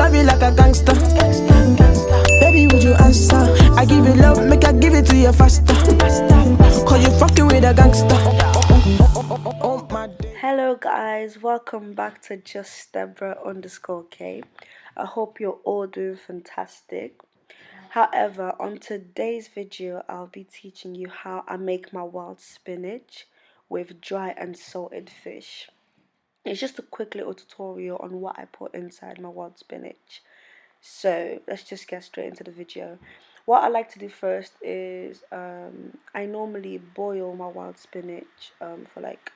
love you like a gangster. Baby, would you answer? I give you love, make I give it to you faster. Cause you fucking with a gangster. Hello guys, welcome back to 𝕗𝕦𝕞𝕓𝕨. I hope you're all doing fantastic. However, on today's video, I'll be teaching you how I make my wild spinach with dry and salted fish. It's just a quick little tutorial on what I put inside my wild spinach. So let's just get straight into the video. What I like to do first is I normally boil my wild spinach for like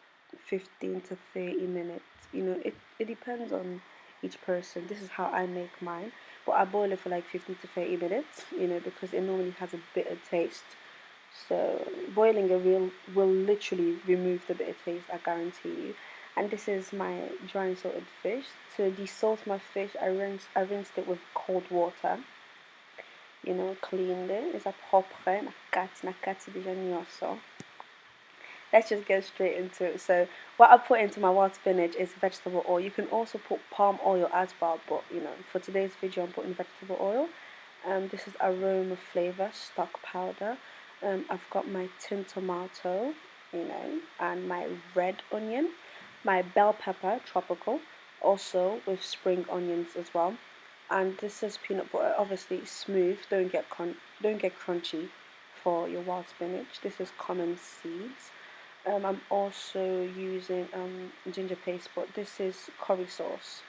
15 to 30 minutes. You know, it depends on each person. This is how I make mine, but I boil it for like 15 to 30 minutes, you know, because it normally has a bitter taste. So boiling it will literally remove the bitter taste, I guarantee you. And this is my dry and salted fish. To desalt my fish, I rinsed it with cold water. You know, cleaned it. It's a propre, nakati déjà nyoso. Let's just get straight into it. So what I put into my wild spinach is vegetable oil. You can also put palm oil as well, but you know, for today's video I'm putting vegetable oil. This is aroma flavor stock powder. I've got my 𝕗𝕬𝕞𝕓𝕨, you know, and my red onion, my bell pepper tropical, also with spring onions as well. And this is peanut butter, obviously smooth, don't get crunchy for your wild spinach. This is common seeds. I'm also using ginger paste, but this is curry sauce.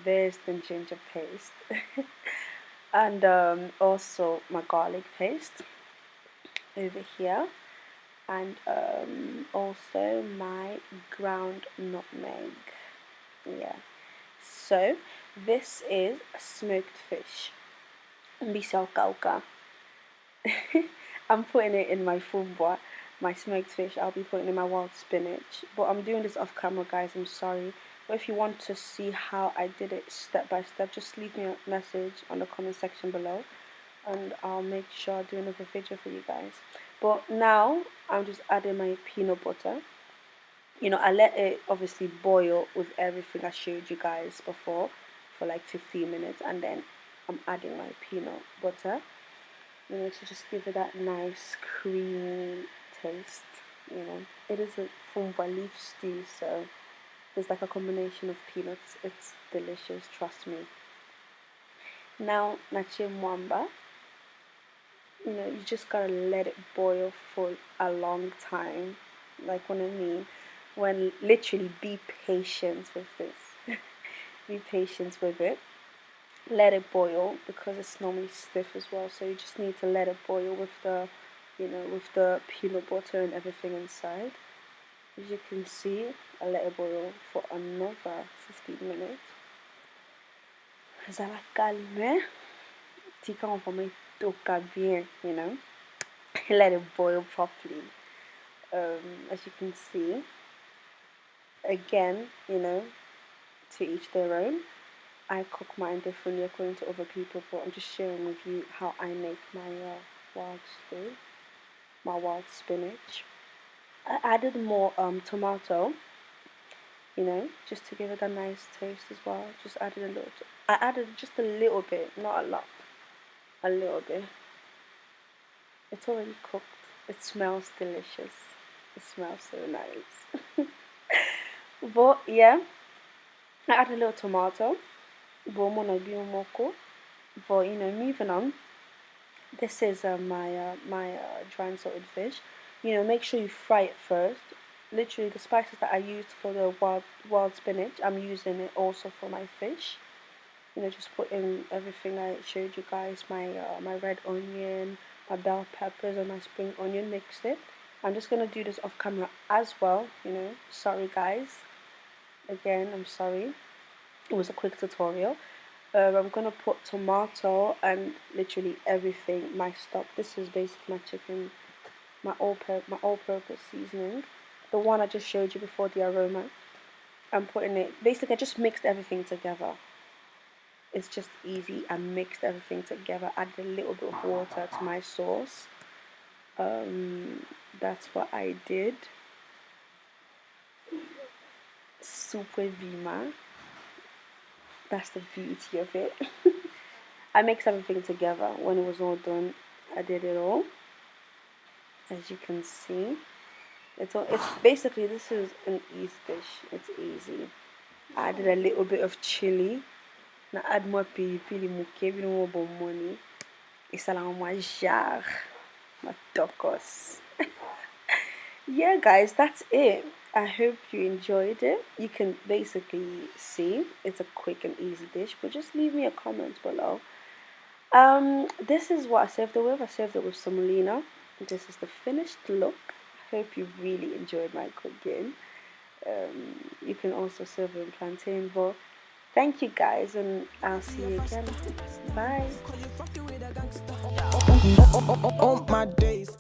There's the ginger paste. And also my garlic paste over here, and also my ground nutmeg. Yeah, so this is smoked fish. Mbisaucauca. I'm putting it in my fumba, my smoked fish. I'll be putting in my wild spinach, but I'm doing this off camera, guys. I'm sorry. But if you want to see how I did it step by step, just leave me a message on the comment section below, and I'll make sure I do another video for you guys. But now I'm just adding my peanut butter. You know, I let it obviously boil with everything I showed you guys before for like 15 minutes, and then I'm adding my peanut butter, you know, to just give it that nice creamy taste. You know, it is a fumba leaf stew, so there's like a combination of peanuts. It's delicious, trust me. Now 𝕗𝕦𝕞𝕓𝕨, you know, you just gotta let it boil for a long time. Like what I mean, when literally be patient with this. Be patient with it. Let it boil because it's normally stiff as well. So you just need to let it boil with the, you know, with the peanut butter and everything inside. As you can see, I let it boil for another 15 minutes. Ça va calmer. Tika on va mettre bien, you know. Let it boil properly. As you can see, again, you know, to each their own. I cook mine differently according to other people, but I'm just sharing with you how I make my wild stew, my wild spinach. I added more tomato, you know, just to give it a nice taste as well. Just added a little. I added just a little bit, not a lot. A little bit. It's already cooked. It smells delicious. It smells so nice. But yeah, I added a little tomato. But you know, moving on. This is my dry and salted fish. You know, make sure you fry it first. Literally, the spices that I used for the wild spinach, I'm using it also for my fish. You know, just put in everything I showed you guys. My red onion, my bell peppers, and my spring onion. Mixed it. I'm just gonna do this off camera as well. You know, sorry guys. Again, I'm sorry. It was a quick tutorial. I'm gonna put tomato and literally everything, my stock. This is basically my chicken, my all-purpose seasoning, the one I just showed you before, the aroma. I'm putting it. Basically, I just mixed everything together. It's just easy. I mixed everything together. Added a little bit of water to my sauce. That's what I did. Super Vima. That's the beauty of it. I mixed everything together. When it was all done, I did it all. As you can see, it's basically, this is an easy dish. It's easy. I added a little bit of chili. Now add more pili pili muke. We don't want more money. It's a more jar. My tacos. Yeah, guys, that's it. I hope you enjoyed it. You can basically see it's a quick and easy dish, but just leave me a comment below. This is what I served it with. I served it with semolina. This is the finished look. I hope you really enjoyed my cooking. You can also serve it in plantain, but thank you guys, and I'll see you again. Bye. On my days.